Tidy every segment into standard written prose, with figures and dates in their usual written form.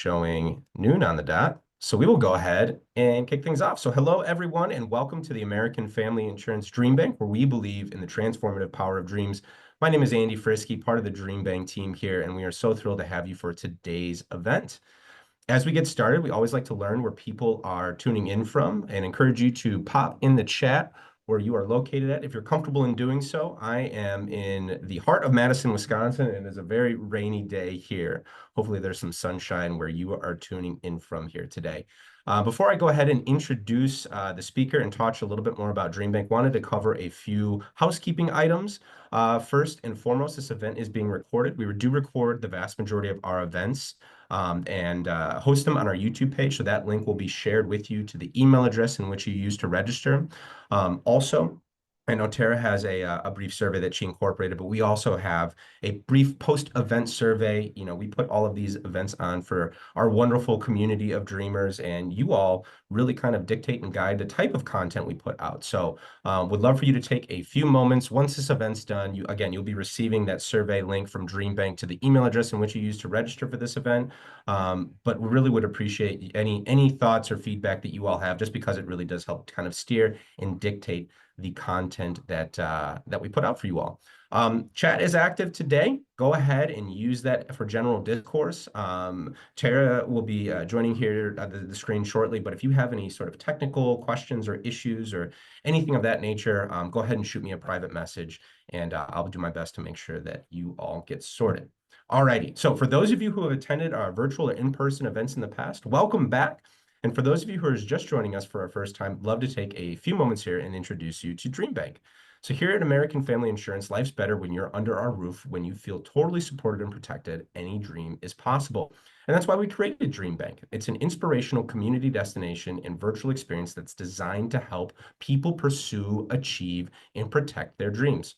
showing noon on the dot. So we will go ahead and kick things off. So hello, everyone, and welcome to the American Family Insurance Dream Bank, where we believe in the transformative power of dreams. My name is Andy Frisky, part of the Dream Bank team here, and we are so thrilled to have you for today's event. As we get started, we always like to learn where people are tuning in from and encourage you to pop in the chat where you are located at. If you're comfortable in doing so, I am in the heart of Madison, Wisconsin, and it is a very rainy day here. Hopefully there's some sunshine where you are tuning in from here today. Before I go ahead and introduce the speaker and talk a little bit more about DreamBank, wanted to cover a few housekeeping items. First and foremost, this event is being recorded. We do record the vast majority of our events and host them on our YouTube page. So that link will be shared with you to the email address in which you use to register. Also, I know Terra has a brief survey that she incorporated, but we also have a brief post-event survey. You know, we put all of these events on for our wonderful community of dreamers, and you all really kind of dictate and guide the type of content we put out. So would love for you to take a few moments. Once this event's done, you'll be receiving that survey link from DreamBank to the email address in which you use to register for this event. But we really would appreciate any thoughts or feedback that you all have, just because it really does help kind of steer and dictate the content that we put out for you all. Chat is active today. Go ahead and use that for general discourse. Tara will be joining here on the screen shortly, but if you have any sort of technical questions or issues or anything of that nature, go ahead and shoot me a private message, and I'll do my best to make sure that you all get sorted. Alrighty, so for those of you who have attended our virtual or in-person events in the past, welcome back. And for those of you who are just joining us for our first time, love to take a few moments here and introduce you to DreamBank. So here at American Family Insurance, life's better when you're under our roof, when you feel totally supported and protected. Any dream is possible. And that's why we created DreamBank. It's an inspirational community destination and virtual experience that's designed to help people pursue, achieve, and protect their dreams.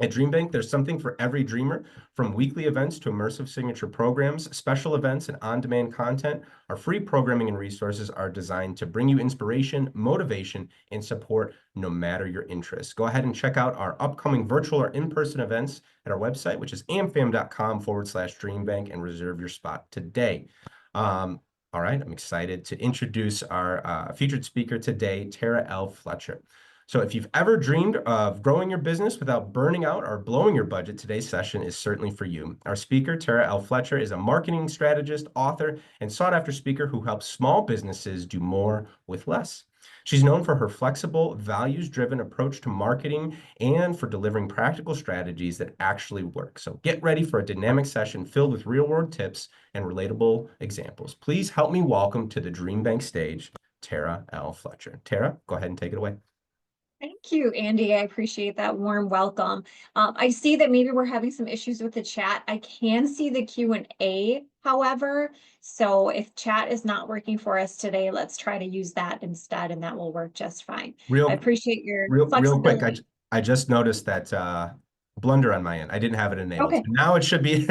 At DreamBank, there's something for every dreamer, from weekly events to immersive signature programs, special events, and on-demand content. Our free programming and resources are designed to bring you inspiration, motivation, and support no matter your interests. Go ahead and check out our upcoming virtual or in-person events at our website, which is amfam.com/DreamBank, and reserve your spot today. All right, I'm excited to introduce our featured speaker today, Terra L. Fletcher. So if you've ever dreamed of growing your business without burning out or blowing your budget, today's session is certainly for you. Our speaker, Terra L. Fletcher, is a marketing strategist, author, and sought-after speaker who helps small businesses do more with less. She's known for her flexible, values-driven approach to marketing and for delivering practical strategies that actually work. So get ready for a dynamic session filled with real-world tips and relatable examples. Please help me welcome to the DreamBank stage, Terra L. Fletcher. Terra, go ahead and take it away. Thank you, Andy. I appreciate that warm welcome. I see that maybe we're having some issues with the chat. I can see the Q&A, however, so if chat is not working for us today, let's try to use that instead, and that will work just fine. I appreciate your Real quick, flexibility. I just noticed that blunder on my end. I didn't have it enabled. Okay. So now it should be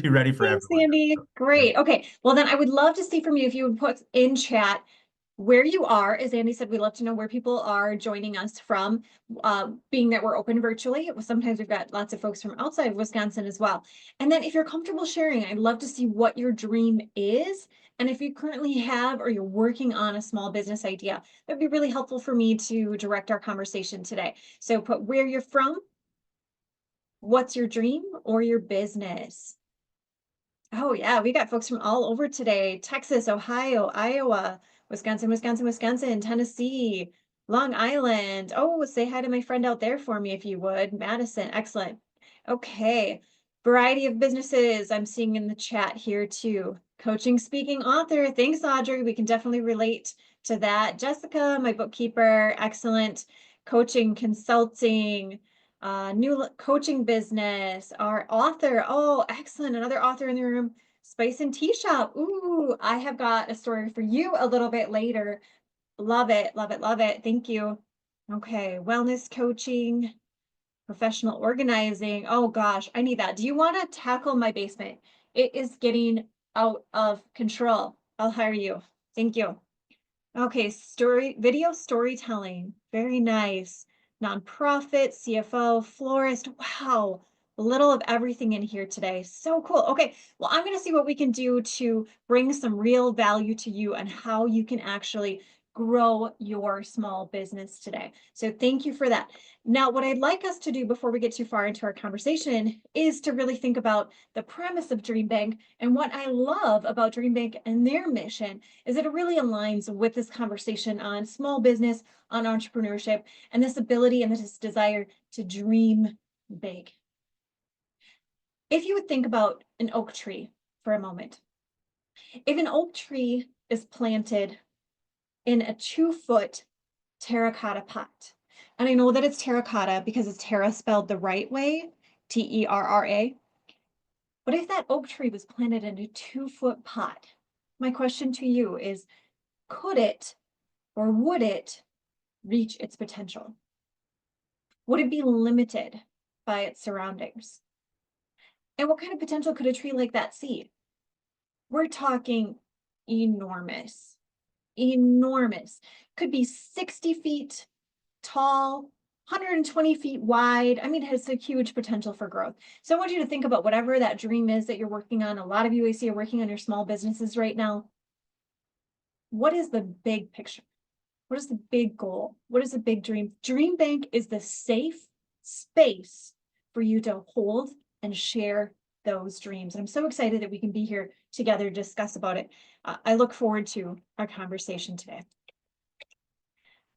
ready for Thanks, everyone. Andy. Great. Okay. Well, then I would love to see from you if you would put in chat where you are. As Andy said, we love to know where people are joining us from, being that we're open virtually. Sometimes we've got lots of folks from outside of Wisconsin as well. And then if you're comfortable sharing, I'd love to see what your dream is. And if you currently have or you're working on a small business idea, that'd be really helpful for me to direct our conversation today. So put where you're from, what's your dream or your business. Oh yeah, we got folks from all over today. Texas, Ohio, Iowa, Wisconsin, Tennessee, Long Island. Oh, say hi to my friend out there for me if you would. Madison, excellent. Okay, variety of businesses I'm seeing in the chat here too. Coaching, speaking, author. Thanks, Audrey. We can definitely relate to that. Jessica, my bookkeeper, excellent. Coaching, consulting, new coaching business, our author. Oh, excellent. Another author in the room. Spice and Tea Shop. Ooh, I have got a story for you a little bit later. Love it, love it, love it. Thank you. Okay, wellness coaching, professional organizing. Oh gosh, I need that. Do you want to tackle my basement? It is getting out of control. I'll hire you. Thank you. Okay, video storytelling. Very nice. Nonprofit, CFO, florist. Wow. A little of everything in here today. So cool. Okay, well, I'm going to see what we can do to bring some real value to you and how you can actually grow your small business today. So thank you for that. Now, what I'd like us to do before we get too far into our conversation is to really think about the premise of DreamBank. And what I love about DreamBank and their mission is that it really aligns with this conversation on small business, on entrepreneurship, and this ability and this desire to dream big. If you would think about an oak tree for a moment, if an oak tree is planted in a 2-foot terracotta pot, and I know that it's terracotta because it's Terra spelled the right way, Terra, but if that oak tree was planted in a 2-foot pot, my question to you is, could it or would it reach its potential? Would it be limited by its surroundings? And what kind of potential could a tree like that see? We're talking enormous, enormous. Could be 60 feet tall, 120 feet wide. I mean, it has a huge potential for growth. So I want you to think about whatever that dream is that you're working on. A lot of you I see are working on your small businesses right now. What is the big picture? What is the big goal? What is the big dream? DreamBank is the safe space for you to hold and share those dreams. And I'm so excited that we can be here together to discuss about it. I look forward to our conversation today.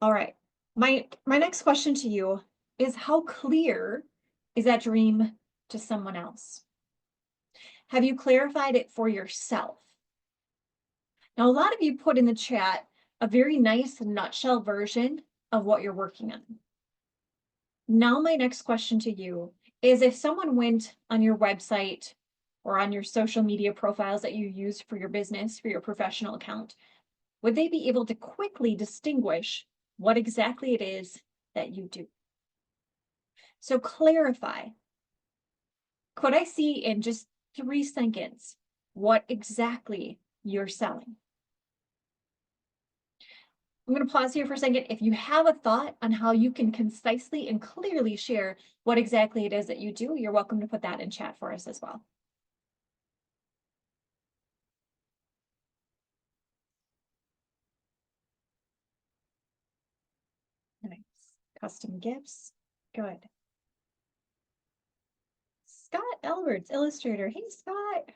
All right. My next question to you is, how clear is that dream to someone else? Have you clarified it for yourself? Now, a lot of you put in the chat a very nice nutshell version of what you're working on. Now, my next question to you is, if someone went on your website or on your social media profiles that you use for your business, for your professional account, would they be able to quickly distinguish what exactly it is that you do? So clarify. Could I see in just 3 seconds what exactly you're selling? I'm going to pause here for a second. If you have a thought on how you can concisely and clearly share what exactly it is that you do, you're welcome to put that in chat for us as well. Nice. Custom gifts. Good. Scott Elberts, illustrator. Hey, Scott.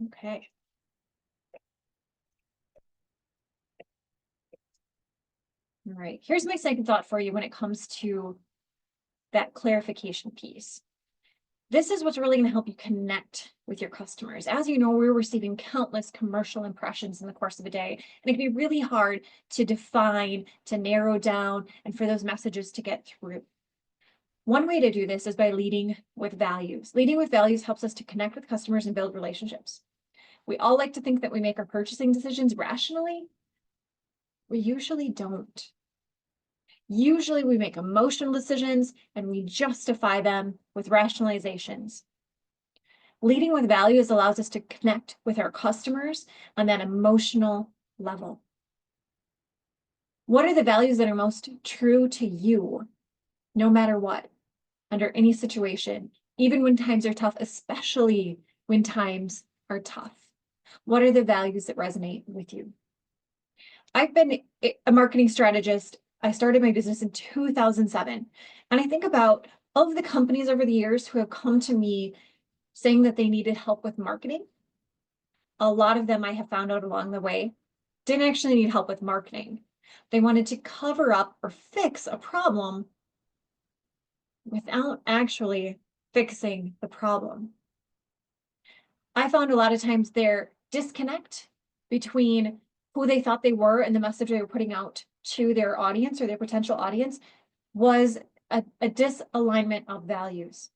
Okay. All right. Here's my second thought for you when it comes to that clarification piece. This is what's really going to help you connect with your customers. As you know, we're receiving countless commercial impressions in the course of a day, and it can be really hard to define, to narrow down, and for those messages to get through. One way to do this is by leading with values. Leading with values helps us to connect with customers and build relationships. We all like to think that we make our purchasing decisions rationally. We usually don't. Usually we make emotional decisions and we justify them with rationalizations. Leading with values allows us to connect with our customers on that emotional level. What are the values that are most true to you, no matter what, under any situation, even when times are tough, especially when times are tough? What are the values that resonate with you? I've been a marketing strategist. I started my business in 2007. And I think about all of the companies over the years who have come to me saying that they needed help with marketing. A lot of them I have found out along the way didn't actually need help with marketing. They wanted to cover up or fix a problem without actually fixing the problem. I found a lot of times their disconnect between who they thought they were and the message they were putting out to their audience or their potential audience was a disalignment of values.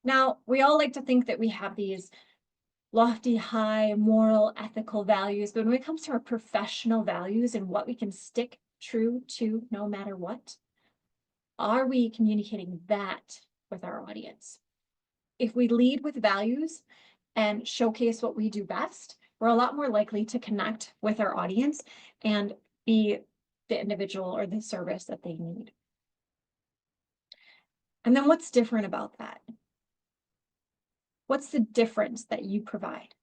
Now, we all like to think that we have these lofty, high, moral, ethical values, but when it comes to our professional values and what we can stick true to no matter what, are we communicating that with our audience? If we lead with values and showcase what we do best, we're a lot more likely to connect with our audience and be the individual or the service that they need. And then what's different about that? What's the difference that you provide?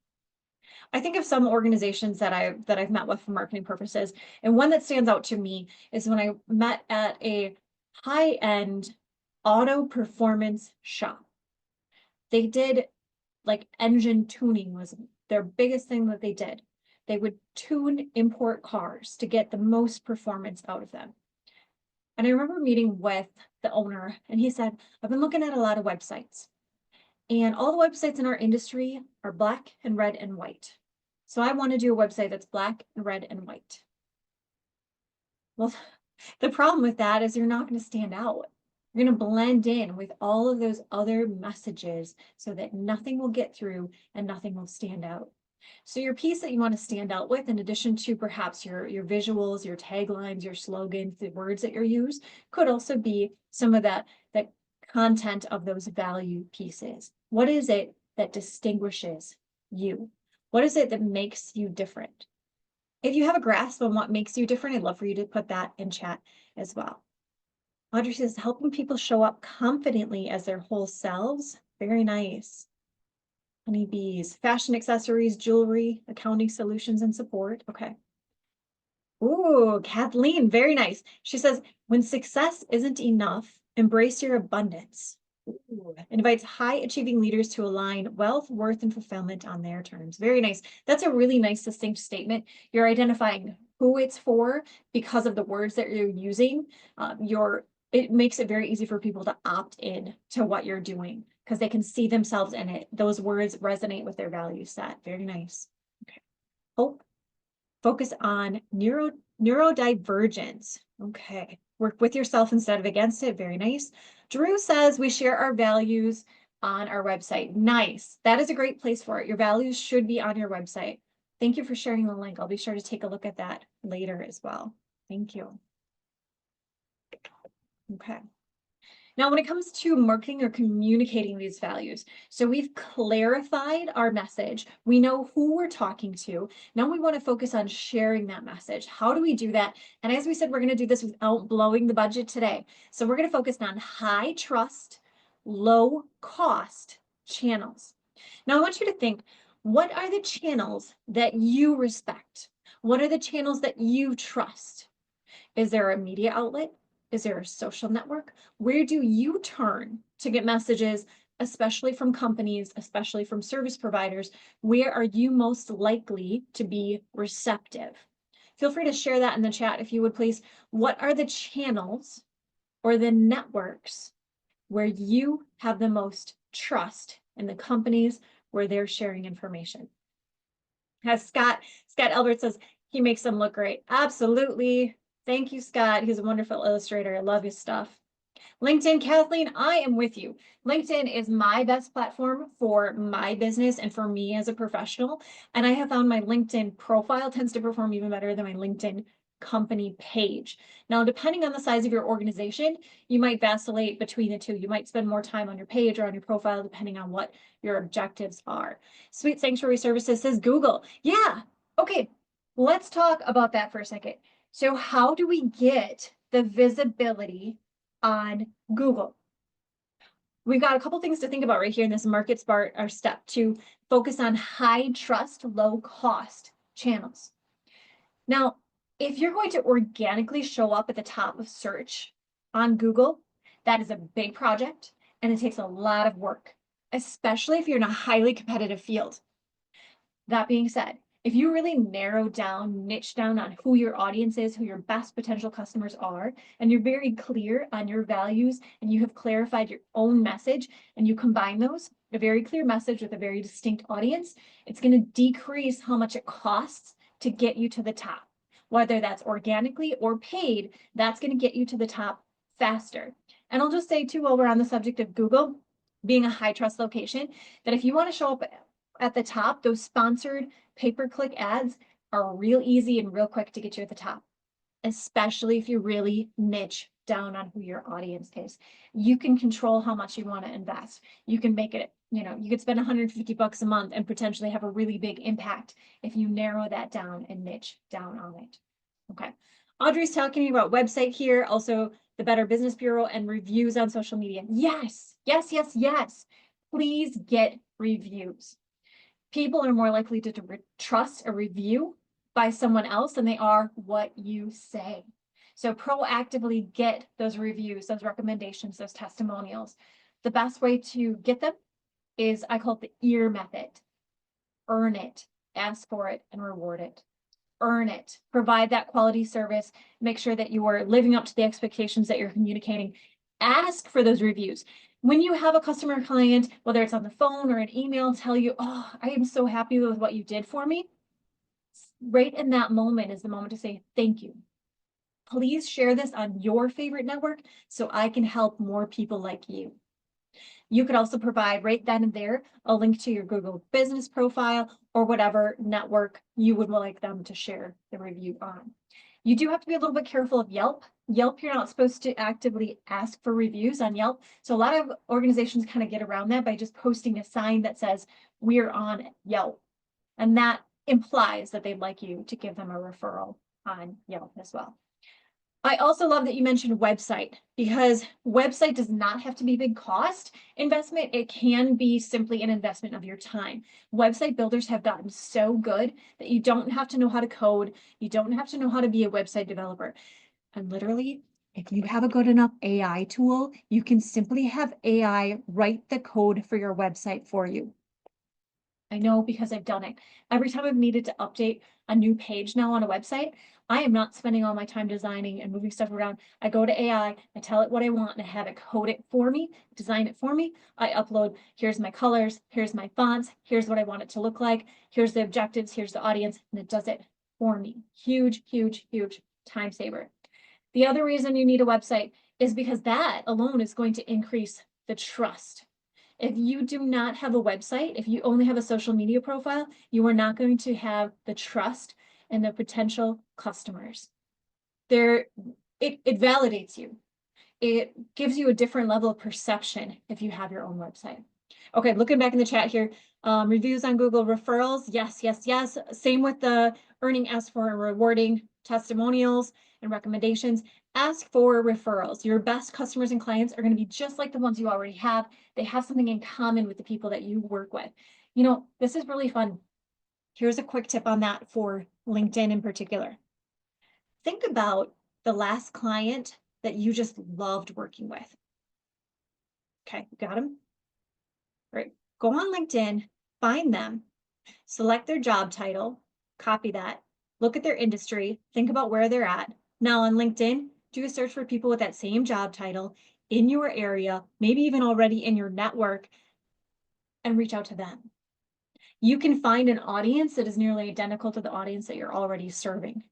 I think of some organizations that I've met with for marketing purposes, and one that stands out to me is when I met at a high-end auto performance shop. They did like engine tuning was their biggest thing that they did. They would tune import cars to get the most performance out of them. And I remember meeting with the owner, and he said, I've been looking at a lot of websites, and all the websites in our industry are black and red and white. So I want to do a website that's black and red and white. Well, the problem with that is you're not going to stand out. You're going to blend in with all of those other messages so that nothing will get through and nothing will stand out. So your piece that you want to stand out with, in addition to perhaps your visuals, your taglines, your slogans, the words that you use, could also be some of that content of those value pieces. What is it that distinguishes you? What is it that makes you different? If you have a grasp on what makes you different, I'd love for you to put that in chat as well. Audrey says, helping people show up confidently as their whole selves. Very nice. Honeybees, fashion accessories, jewelry, accounting solutions, and support. Okay. Ooh, Kathleen, very nice. She says, when success isn't enough, embrace your abundance. Ooh, invites high achieving leaders to align wealth, worth, and fulfillment on their terms. Very nice. That's a really nice, succinct statement. You're identifying who it's for because of the words that you're using. It makes it very easy for people to opt in to what you're doing because they can see themselves in it. Those words resonate with their value set. Very nice. Okay. Hope. Focus on neurodivergence. Okay. Work with yourself instead of against it. Very nice. Drew says we share our values on our website. Nice. That is a great place for it. Your values should be on your website. Thank you for sharing the link. I'll be sure to take a look at that later as well. Thank you. Okay. Now, when it comes to marketing or communicating these values, so we've clarified our message. We know who we're talking to. Now we want to focus on sharing that message. How do we do that? And as we said, we're going to do this without blowing the budget today. So we're going to focus on high trust, low cost channels. Now I want you to think, what are the channels that you respect? What are the channels that you trust? Is there a media outlet? Is there a social network? Where do you turn to get messages, especially from companies, especially from service providers? Where are you most likely to be receptive? Feel free to share that in the chat if you would, please. What are the channels or the networks where you have the most trust in the companies where they're sharing information? As Scott Albert says, he makes them look great. Absolutely. Thank you, Scott. He's a wonderful illustrator. I love his stuff. LinkedIn, Kathleen, I am with you. LinkedIn is my best platform for my business and for me as a professional. And I have found my LinkedIn profile tends to perform even better than my LinkedIn company page. Now, depending on the size of your organization, you might vacillate between the two. You might spend more time on your page or on your profile, depending on what your objectives are. Sweet Sanctuary Services says Google. Yeah. Okay. Let's talk about that for a second. So how do we get the visibility on Google? We've got a couple things to think about right here in this market part, our step to focus on high trust, low cost channels. Now, if you're going to organically show up at the top of search on Google, that is a big project and it takes a lot of work, especially if you're in a highly competitive field. That being said, if you really narrow down, niche down on who your audience is, who your best potential customers are, and you're very clear on your values and you have clarified your own message and you combine those, a very clear message with a very distinct audience, it's going to decrease how much it costs to get you to the top. Whether that's organically or paid, that's going to get you to the top faster. And I'll just say too, while we're on the subject of Google being a high trust location, that if you want to show up at the top, those sponsored pay-per-click ads are real easy and real quick to get you at the top, especially if you really niche down on who your audience is. You can control how much you want to invest. You can make it, you could spend $150 a month and potentially have a really big impact if you narrow that down and niche down on it. Okay. Audrey's talking about website here. Also, the Better Business Bureau, and reviews on social media. Yes, yes, yes, yes. Please get reviews. People are more likely to trust a review by someone else than they are what you say. So proactively get those reviews, those recommendations, those testimonials. The best way to get them is, I call it the EAR method. Earn it, ask for it, and reward it. Earn it, provide that quality service, make sure that you are living up to the expectations that you're communicating. Ask for those reviews. When you have a customer client, whether it's on the phone or an email, tell you, oh, I am so happy with what you did for me. Right in that moment is the moment to say, thank you. Please share this on your favorite network so I can help more people like you. You could also provide right then and there a link to your Google business profile or whatever network you would like them to share the review on. You do have to be a little bit careful of Yelp. Yelp, you're not supposed to actively ask for reviews on Yelp. So a lot of organizations kind of get around that by just posting a sign that says, we're on Yelp. And that implies that they'd like you to give them a referral on Yelp as well. I also love that you mentioned website, because website does not have to be big cost investment. It can be simply an investment of your time. Website builders have gotten so good that you don't have to know how to code. You don't have to know how to be a website developer. And literally, if you have a good enough AI tool, you can simply have AI write the code for your website for you. I know because I've done it. Every time I've needed to update a new page now on a website, I am not spending all my time designing and moving stuff around. I go to AI, I tell it what I want, and I have it code it for me, design it for me. I upload, here's my colors, here's my fonts, here's what I want it to look like, here's the objectives, here's the audience, and it does it for me. Huge, huge, huge time saver. The other reason you need a website is because that alone is going to increase the trust. If you do not have a website, if you only have a social media profile, you are not going to have the trust and the potential customers. It validates you. It gives you a different level of perception if you have your own website. Okay, looking back in the chat here, reviews on Google, referrals, yes, yes, yes. Same with the earning, ask for and rewarding, testimonials and recommendations. Ask for referrals. Your best customers and clients are going to be just like the ones you already have. They have something in common with the people that you work with. You know, this is really fun. Here's a quick tip on that for LinkedIn in particular. Think about the last client that you just loved working with. Okay, got them? Right. Go on LinkedIn, find them, select their job title, copy that, look at their industry, think about where they're at. Now on LinkedIn, do a search for people with that same job title in your area, maybe even already in your network, and reach out to them. You can find an audience that is nearly identical to the audience that you're already serving.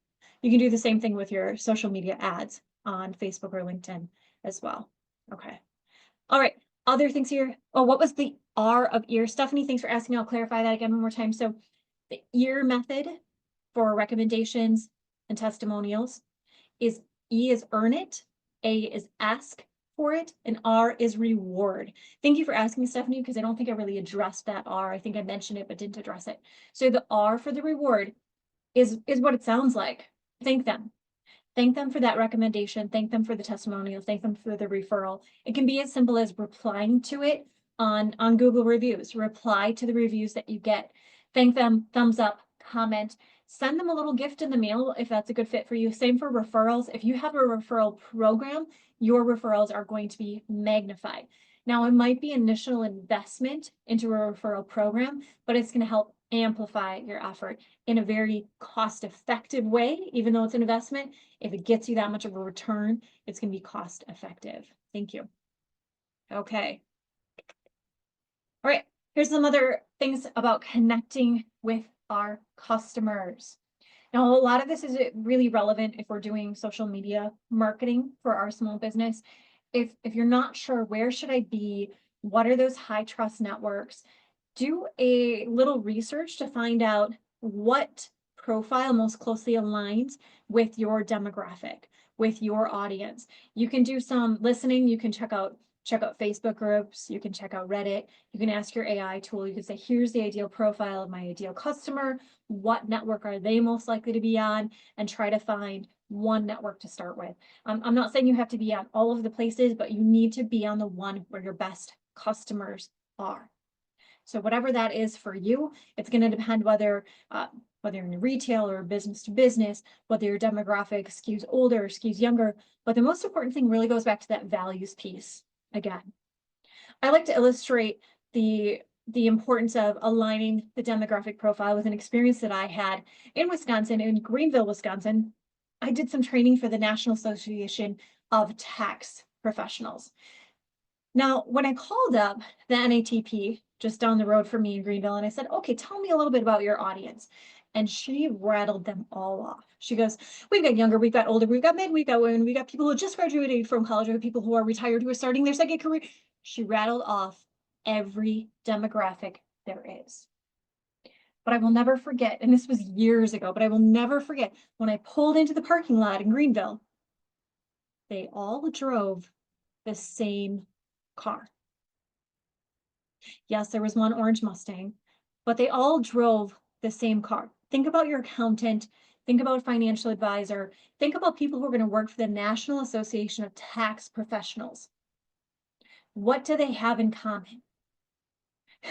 You can do the same thing with your social media ads on Facebook or LinkedIn as well. Okay. All right. Other things here. Oh, what was the R of EAR? Stephanie, thanks for asking. I'll clarify that again one more time. So the EAR method for recommendations and testimonials is E is earn it, A is ask for it, and R is reward. Thank you for asking, Stephanie, because I don't think I really addressed that R. I think I mentioned it, but didn't address it. So the R for the reward is what it sounds like. Thank them. Thank them for that recommendation. Thank them for the testimonial. Thank them for the referral. It can be as simple as replying to it on Google reviews. Reply to the reviews that you get. Thank them, thumbs up, comment. Send them a little gift in the mail if that's a good fit for you. Same for referrals. If you have a referral program, your referrals are going to be magnified. Now, it might be initial investment into a referral program, but it's going to help amplify your effort in a very cost-effective way. Even though it's an investment, if it gets you that much of a return, it's going to be cost-effective. Thank you. Okay. All right. Here's some other things about connecting with our customers. Now, a lot of this is really relevant if we're doing social media marketing for our small business. If you're not sure, where should I be? What are those high trust networks? Do a little research to find out what profile most closely aligns with your demographic, with your audience. You can do some listening. You can check out Facebook groups. You can check out Reddit. You can ask your AI tool. You can say, here's the ideal profile of my ideal customer. What network are they most likely to be on? And try to find one network to start with. I'm not saying you have to be on all of the places, but you need to be on the one where your best customers are. So whatever that is for you, it's going to depend whether you're in retail or business to business, whether your demographic skews older or skews younger. But the most important thing really goes back to that values piece again. I like to illustrate the importance of aligning the demographic profile with an experience that I had in Wisconsin, in Greenville, Wisconsin. I did some training for the National Association of Tax Professionals. Now, when I called up the NATP just down the road from me in Greenville, and I said, okay, tell me a little bit about your audience. And she rattled them all off. She goes, we've got younger, we've got older, we've got men, we've got women, we've got people who just graduated from college, we've got people who are retired, who are starting their second career. She rattled off every demographic there is. But I will never forget, and this was years ago, but I will never forget when I pulled into the parking lot in Greenville, they all drove the same car. Yes, there was one orange Mustang, but they all drove the same car. Think about your accountant, think about a financial advisor, think about people who are going to work for the National Association of Tax Professionals. What do they have in common?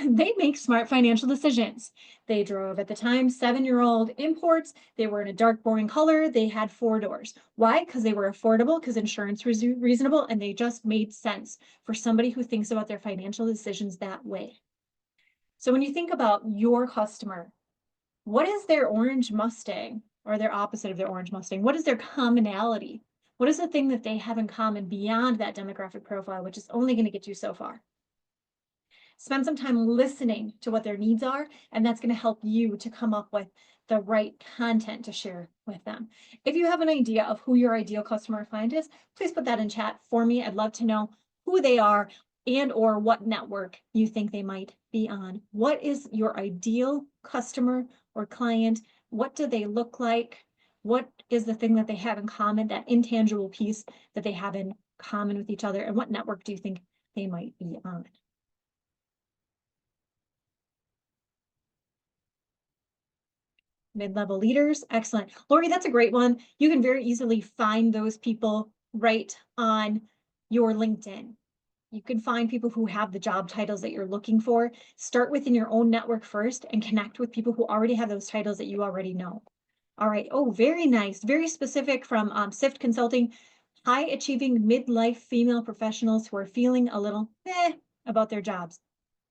They make smart financial decisions. They drove at the time 7-year-old imports. They were in a dark, boring color. They had 4 doors. Why? Because they were affordable, because insurance was reasonable, and they just made sense for somebody who thinks about their financial decisions that way. So when you think about your customer, what is their orange Mustang or their opposite of their orange Mustang? What is their commonality? What is the thing that they have in common beyond that demographic profile, which is only going to get you so far? Spend some time listening to what their needs are, and that's going to help you to come up with the right content to share with them. If you have an idea of who your ideal customer or client is, please put that in chat for me. I'd love to know who they are and or what network you think they might be on. What is your ideal customer or client? What do they look like? What is the thing that they have in common, that intangible piece that they have in common with each other? And what network do you think they might be on? Mid-level leaders, excellent. Lori, that's a great one. You can very easily find those people right on your LinkedIn. You can find people who have the job titles that you're looking for. Start within your own network first and connect with people who already have those titles that you already know. All right. Oh, very nice. Very specific from SIFT Consulting. High achieving midlife female professionals who are feeling a little about their jobs.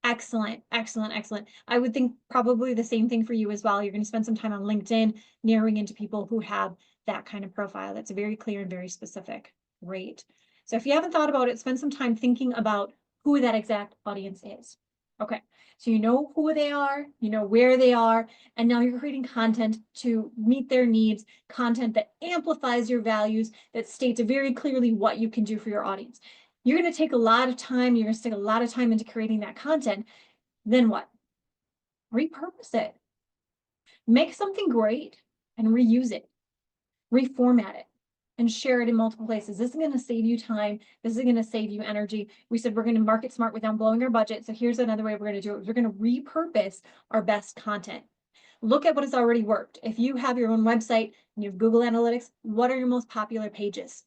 Excellent, excellent, excellent. I would think probably the same thing for you as well. You're going to spend some time on LinkedIn, narrowing into people who have that kind of profile. That's very clear and very specific. Great. So if you haven't thought about it, spend some time thinking about who that exact audience is. Okay, so you know who they are, you know where they are, and now you're creating content to meet their needs, content that amplifies your values, that states very clearly what you can do for your audience. You're going to take a lot of time. You're going to stick a lot of time into creating that content. Then what? Repurpose it. Make something great and reuse it. Reformat it and share it in multiple places. This is going to save you time. This is going to save you energy. We said we're going to market smart without blowing our budget. So here's another way we're going to do it. We're going to repurpose our best content. Look at what has already worked. If you have your own website and you have Google Analytics, what are your most popular pages?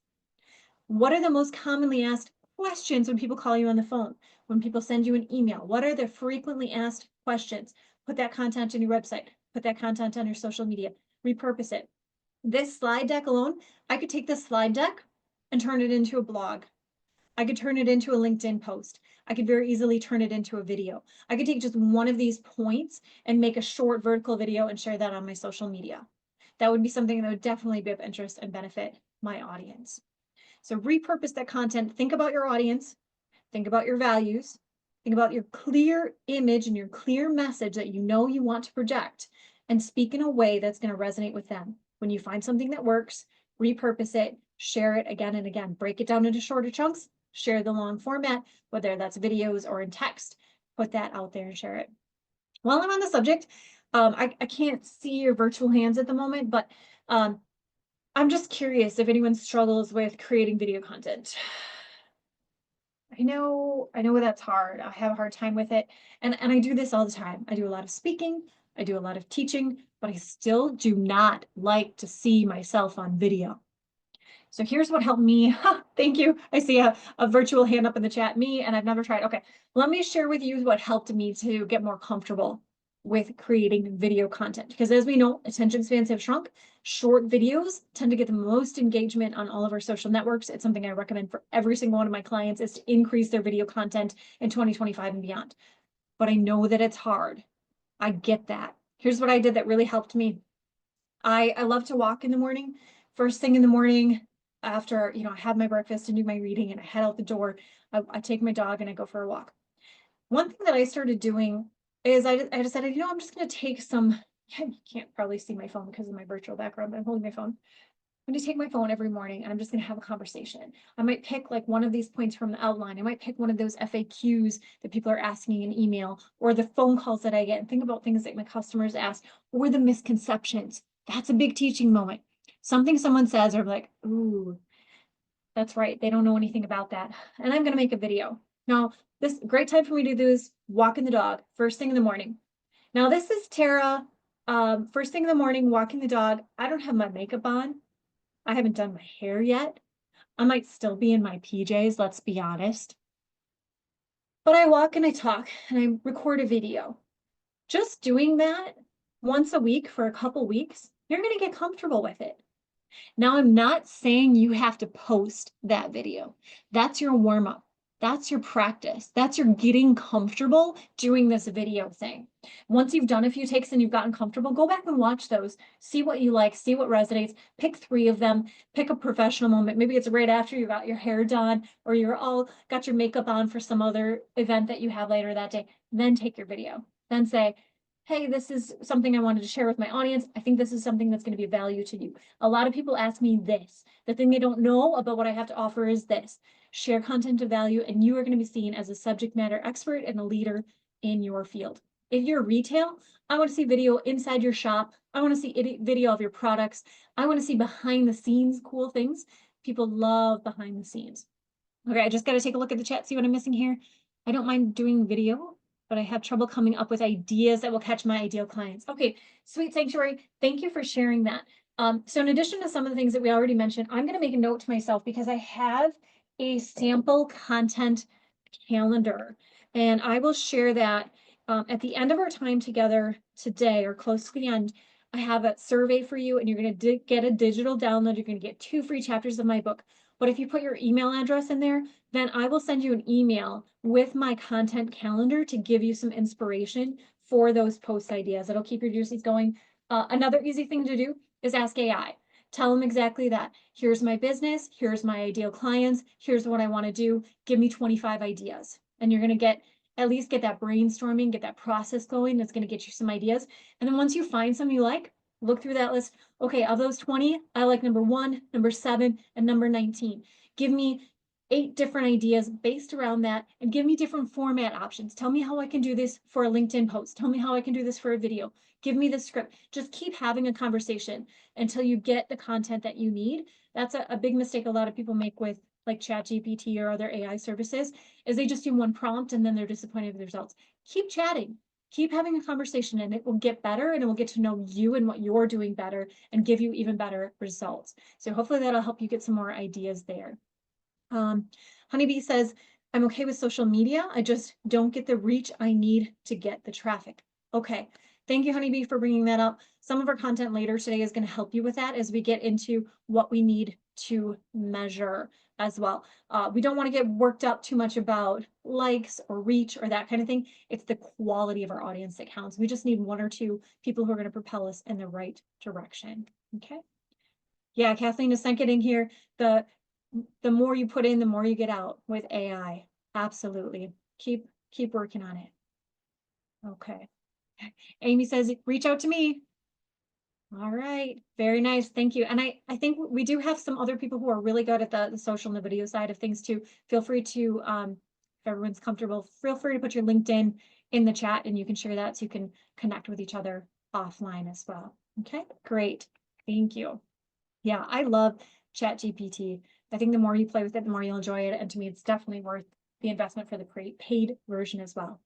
What are the most commonly asked questions when people call you on the phone, when people send you an email? What are the frequently asked questions? Put that content on your website, put that content on your social media, repurpose it. This slide deck alone, I could take this slide deck and turn it into a blog. I could turn it into a LinkedIn post. I could very easily turn it into a video. I could take just one of these points and make a short vertical video and share that on my social media. That would be something that would definitely be of interest and benefit my audience. So repurpose that content. Think about your audience. Think about your values. Think about your clear image and your clear message that you know you want to project, and speak in a way that's going to resonate with them. When you find something that works, repurpose it, share it again and again. Break it down into shorter chunks, share the long format, whether that's videos or in text. Put that out there and share it. While I'm on the subject, I can't see your virtual hands at the moment, but I'm just curious if anyone struggles with creating video content. I know that's hard. I have a hard time with it. And I do this all the time. I do a lot of speaking, I do a lot of teaching, but I still do not like to see myself on video. So here's what helped me. Thank you. I see a virtual hand up in the chat. Me, and I've never tried. Okay, let me share with you what helped me to get more comfortable with creating video content. Because as we know, attention spans have shrunk. Short videos tend to get the most engagement on all of our social networks. It's something I recommend for every single one of my clients is to increase their video content in 2025 and beyond. But I know that it's hard. I get that. Here's what I did that really helped me. I love to walk in the morning. First thing in the morning, after I have my breakfast and do my reading and I head out the door, I take my dog and I go for a walk. One thing that I started doing is I decided, I'm just going to take some, you can't probably see my phone because of my virtual background, but I'm holding my phone. I'm going to take my phone every morning and I'm just going to have a conversation. I might pick like one of these points from the outline. I might pick one of those FAQs that people are asking in email, or the phone calls that I get, and think about things that my customers ask, or the misconceptions. That's a big teaching moment. Something someone says, or I'm like, ooh, that's right. They don't know anything about that. And I'm going to make a video. Now, this great time for me to do is walking the dog first thing in the morning. Now, this is Terra. First thing in the morning, walking the dog. I don't have my makeup on. I haven't done my hair yet. I might still be in my PJs, let's be honest. But I walk and I talk and I record a video. Just doing that once a week for a couple weeks, you're going to get comfortable with it. Now, I'm not saying you have to post that video. That's your warm up. That's your practice. That's your getting comfortable doing this video thing. Once you've done a few takes and you've gotten comfortable, go back and watch those. See what you like, see what resonates. Pick 3 of them. Pick a professional moment. Maybe it's right after you got your hair done or you're all got your makeup on for some other event that you have later that day. Then take your video. Then say, hey, this is something I wanted to share with my audience. I think this is something that's going to be of value to you. A lot of people ask me this. The thing they don't know about what I have to offer is this. Share content of value, and you are going to be seen as a subject matter expert and a leader in your field. If you're retail, I want to see video inside your shop. I want to see video of your products. I want to see behind the scenes cool things. People love behind the scenes. Okay, I just got to take a look at the chat, see what I'm missing here. I don't mind doing video, but I have trouble coming up with ideas that will catch my ideal clients. Okay, Sweet Sanctuary, thank you for sharing that. So in addition to some of the things that we already mentioned, I'm going to make a note to myself because I have a sample content calendar, and I will share that at the end of our time together today or close to the end. I have a survey for you, and you're going to get a digital download. You're going to get 2 free chapters of my book. But if you put your email address in there, then I will send you an email with my content calendar to give you some inspiration for those post ideas. It'll keep your juices going. Another easy thing to do is ask AI. Tell them exactly that. Here's my business. Here's my ideal clients. Here's what I want to do. Give me 25 ideas. And you're going to at least get that brainstorming, get that process going. That's going to get you some ideas. And then once you find some you like, look through that list. Okay, of those 20, I like number 1, number 7, and number 19. Give me 8 different ideas based around that and give me different format options. Tell me how I can do this for a LinkedIn post. Tell me how I can do this for a video. Give me the script. Just keep having a conversation until you get the content that you need. That's a big mistake a lot of people make with like ChatGPT or other AI services is they just do one prompt and then they're disappointed with the results. Keep chatting. Keep having a conversation and it will get better and it will get to know you and what you're doing better and give you even better results. So hopefully that'll help you get some more ideas there. Honeybee says, I'm okay with social media. I just don't get the reach I need to get the traffic. Okay. Thank you, Honeybee, for bringing that up. Some of our content later today is going to help you with that as we get into what we need to measure as well. We don't want to get worked up too much about likes or reach or that kind of thing. It's the quality of our audience that counts. We just need 1 or 2 people who are going to propel us in the right direction. Okay. Yeah, Kathleen is getting here. The more you put in, the more you get out with AI. Absolutely. Keep working on it. Okay. Amy says, reach out to me. All right. Very nice. Thank you. And I think we do have some other people who are really good at the social and the video side of things too. Feel free to, if everyone's comfortable, feel free to put your LinkedIn in the chat and you can share that so you can connect with each other offline as well. Okay, great. Thank you. Yeah, I love ChatGPT. I think the more you play with it, the more you'll enjoy it. And to me, it's definitely worth the investment for the paid version as well.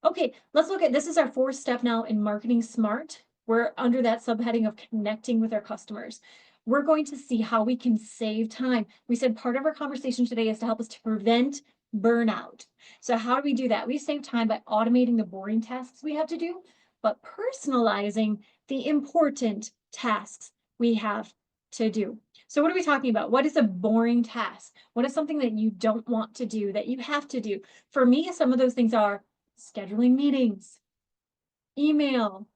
Okay, let's look at, this is our 4th step now in Marketing Smart. We're under that subheading of connecting with our customers. we're going to see how we can save time. We said part of our conversation today is to help us to prevent burnout. So how do we do that? We save time by automating the boring tasks we have to do, but personalizing the important tasks we have to do. So what are we talking about? What is a boring task? What is something that you don't want to do, that you have to do? For me, some of those things are scheduling meetings, email,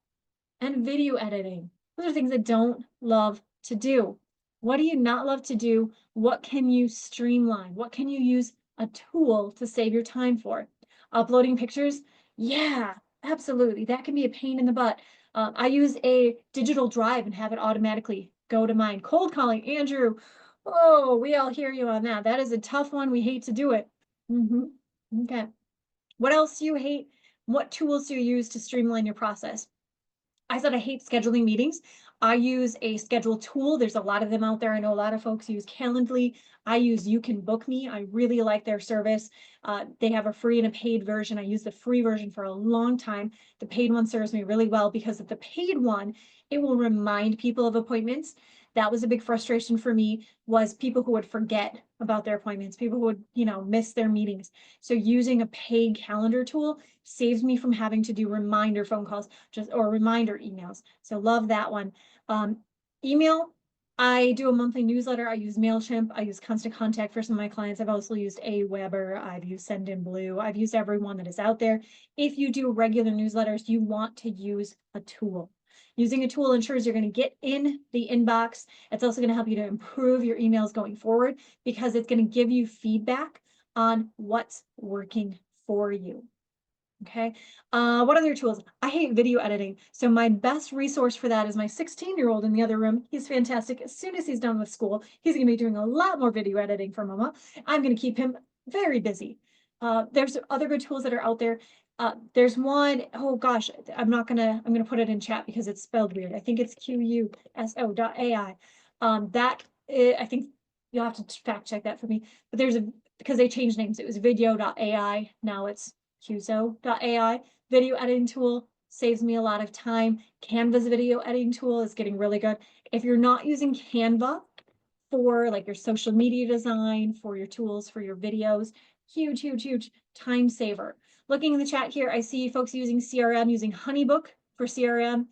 and video editing. Those are things I don't love to do. What do you not love to do? What can you streamline? What can you use a tool to save your time for? Uploading pictures? Yeah, absolutely. That can be a pain in the butt. I use a digital drive and have it automatically go to mine. Cold calling, Andrew. Oh, we all hear you on that. That is a tough one. We hate to do it. Okay. What else do you hate? What tools do you use to streamline your process? I said I hate scheduling meetings. I use a schedule tool. There's a lot of them out there. I know a lot of folks use Calendly. I use You Can Book Me. I really like their service. They have a free and a paid version. I used the free version for a long time. The paid one serves me really well because of the paid one, it will remind people of appointments. That was a big frustration for me, was people who would forget about their appointments, people who would, miss their meetings. So using a paid calendar tool saves me from having to do reminder phone calls or reminder emails. So love that one. Email, I do a monthly newsletter. I use MailChimp. I use Constant Contact for some of my clients. I've also used Aweber. I've used Sendinblue. I've used every one that is out there. If you do regular newsletters, you want to use a tool. Using a tool ensures you're going to get in the inbox. It's also going to help you to improve your emails going forward because it's going to give you feedback on what's working for you. Okay. What other tools? I hate video editing. So my best resource for that is my 16-year-old in the other room. He's fantastic. As soon as he's done with school, he's going to be doing a lot more video editing for Mama. I'm going to keep him very busy. There's other good tools that are out there. There's one, oh gosh, I'm gonna put it in chat because it's spelled weird. I think it's QUSO.ai. I think you'll have to fact check that for me, but because they changed names. It was video.ai. Now it's QSO.ai. Video editing tool saves me a lot of time. Canva's video editing tool is getting really good. If you're not using Canva for like your social media design, for your tools, for your videos, huge, huge, huge time saver. Looking in the chat here, I see folks using CRM, using Honeybook for CRM,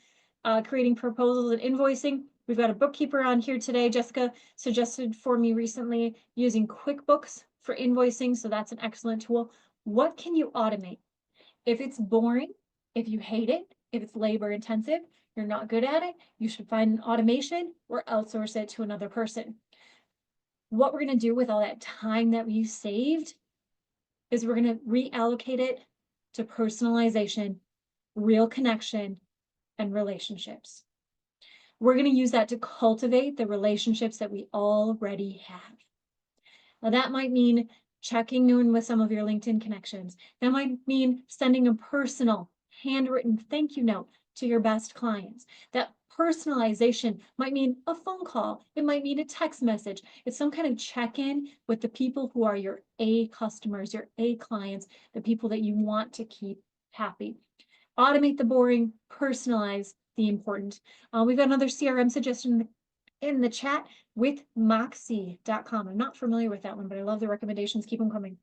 creating proposals and invoicing. We've got a bookkeeper on here today. Jessica suggested for me recently using QuickBooks for invoicing. So that's an excellent tool. What can you automate? If it's boring, if you hate it, if it's labor intensive, you're not good at it, you should find an automation or outsource it to another person. What we're going to do with all that time that we saved is we're going to reallocate it to personalization, real connection, and relationships. We're going to use that to cultivate the relationships that we already have. Now, that might mean checking in with some of your LinkedIn connections. That might mean sending a personal handwritten thank you note to your best clients. That personalization might mean a phone call. It might mean a text message. It's some kind of check-in with the people who are your A customers, your A clients, the people that you want to keep happy. Automate the boring, personalize the important. We've got another CRM suggestion in the chat with moxie.com. I'm not familiar with that one, but I love the recommendations. Keep them coming.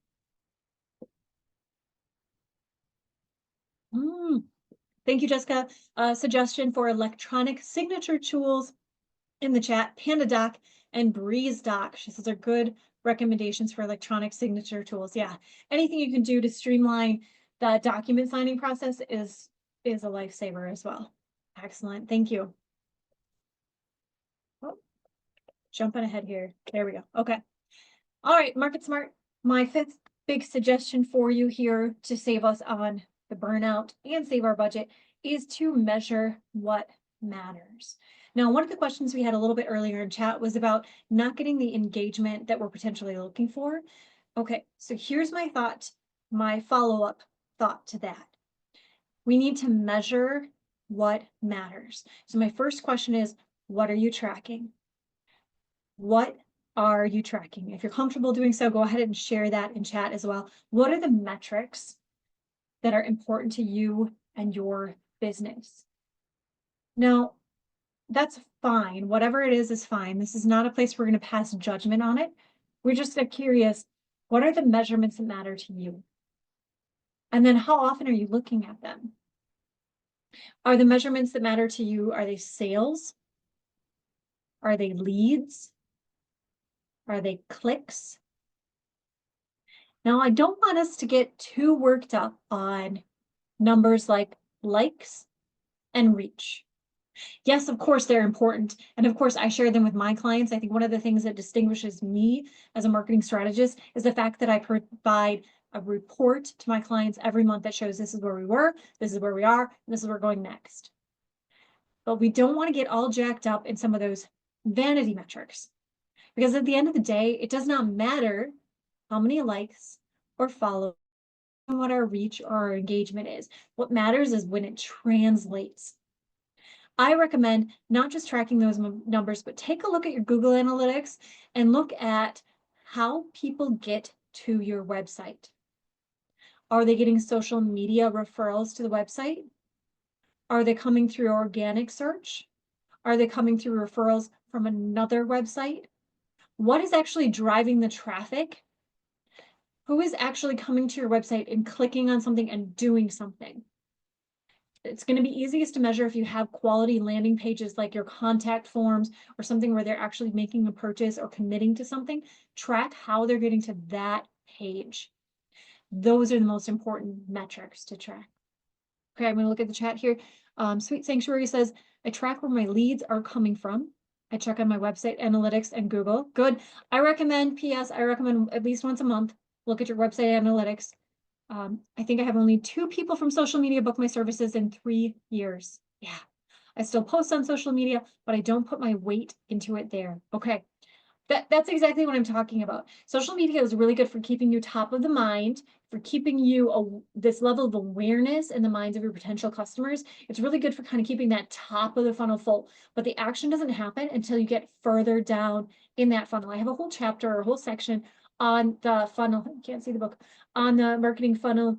Thank you, Jessica. Suggestion for electronic signature tools in the chat, PandaDoc and BreezeDoc. She says are good recommendations for electronic signature tools. Yeah, anything you can do to streamline the document signing process is a lifesaver as well. Excellent. Thank you. Oh, jumping ahead here. There we go. Okay. All right, Market Smart. My fifth big suggestion for you here to save us on the burnout and save our budget is to measure what matters. Now, one of the questions we had a little bit earlier in chat was about not getting the engagement that we're potentially looking for. Okay, so here's my thought, my follow-up thought to that. We need to measure what matters. So my first question is, what are you tracking? What are you tracking? If you're comfortable doing so, go ahead and share that in chat as well. What are the metrics that are important to you and your business? Now, that's fine. Whatever it is fine. This is not a place we're going to pass judgment on it. We're just curious, what are the measurements that matter to you? And then how often are you looking at them? Are the measurements that matter to you, are they sales? Are they leads? Are they clicks? Now, I don't want us to get too worked up on numbers like likes and reach. Yes, of course, they're important. And of course, I share them with my clients. I think one of the things that distinguishes me as a marketing strategist is the fact that I provide a report to my clients every month that shows this is where we were, this is where we are, and this is where we're going next. But we don't want to get all jacked up in some of those vanity metrics. Because at the end of the day, it does not matter how many likes or follows, what our reach or our engagement is. What matters is when it translates. I recommend not just tracking those numbers, but take a look at your Google Analytics and look at how people get to your website. Are they getting social media referrals to the website? Are they coming through organic search? Are they coming through referrals from another website? What is actually driving the traffic? Who is actually coming to your website and clicking on something and doing something? It's going to be easiest to measure if you have quality landing pages like your contact forms or something where they're actually making a purchase or committing to something. Track how they're getting to that page. Those are the most important metrics to track. Okay, I'm going to look at the chat here. Sweet Sanctuary says, I track where my leads are coming from. I check on my website analytics and Google. Good. I recommend, PS, I recommend at least once a month, look at your website analytics. I think I have only 2 people from social media book my services in 3 years. Yeah, I still post on social media, but I don't put my weight into it there. Okay, that's exactly what I'm talking about. Social media is really good for keeping you top of the mind, for keeping you this level of awareness in the minds of your potential customers. It's really good for kind of keeping that top of the funnel full, but the action doesn't happen until you get further down in that funnel. I have a whole chapter or a whole section on the funnel. You can't see the book, on the marketing funnel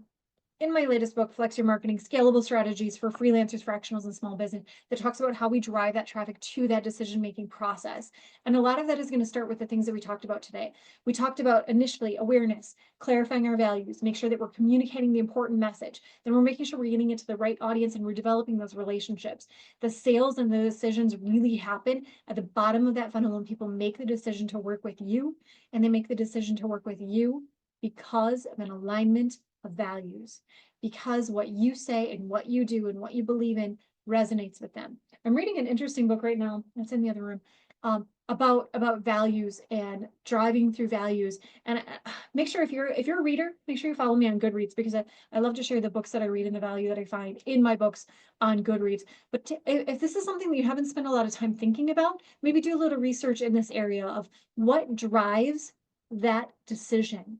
in my latest book, Flex Your Marketing, Scalable Strategies for Freelancers, Fractionals, and Small Business, that talks about how we drive that traffic to that decision-making process. And a lot of that is going to start with the things that we talked about today. We talked about initially awareness, clarifying our values, make sure that we're communicating the important message. Then we're making sure we're getting it to the right audience and we're developing those relationships. The sales and the decisions really happen at the bottom of that funnel when people make the decision to work with you, and they make the decision to work with you because of an alignment of values, because what you say and what you do and what you believe in resonates with them. I'm reading an interesting book right now, that's in the other room, about values and driving through values. And make sure if you're a reader, make sure you follow me on Goodreads, because I love to share the books that I read and the value that I find in my books on Goodreads. But if this is something that you haven't spent a lot of time thinking about, maybe do a little research in this area of what drives that decision.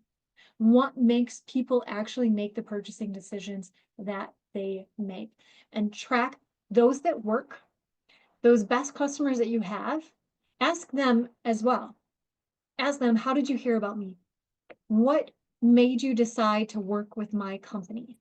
What makes people actually make the purchasing decisions that they make, and track those that work, those best customers that you have. Ask them as well. Ask them, how did you hear about me? What made you decide to work with my company?